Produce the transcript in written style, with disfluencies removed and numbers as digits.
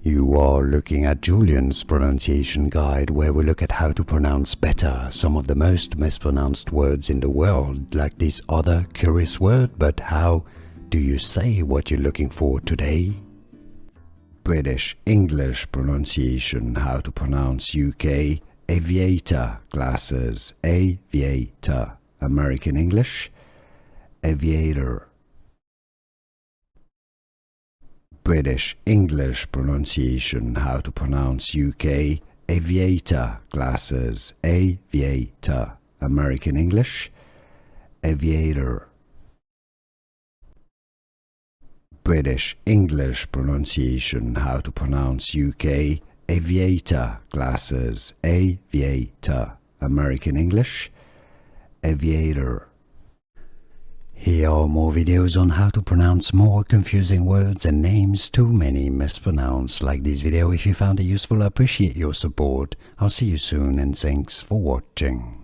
You are looking at Julian's pronunciation guide, where we look at how to pronounce better some of the most mispronounced words in the world, like this other curious word. But how do you say what you're looking for today? British English pronunciation, how to pronounce UK aviator glasses, aviator. American English aviator. British English pronunciation, how to pronounce UK aviator glasses, aviator. American English aviator. British English pronunciation, how to pronounce UK aviator glasses, aviator. American English aviator. Here are more videos on how to pronounce more confusing words and names too many mispronounced. Like this video if you found it useful. I appreciate your support. I'll see you soon and thanks for watching.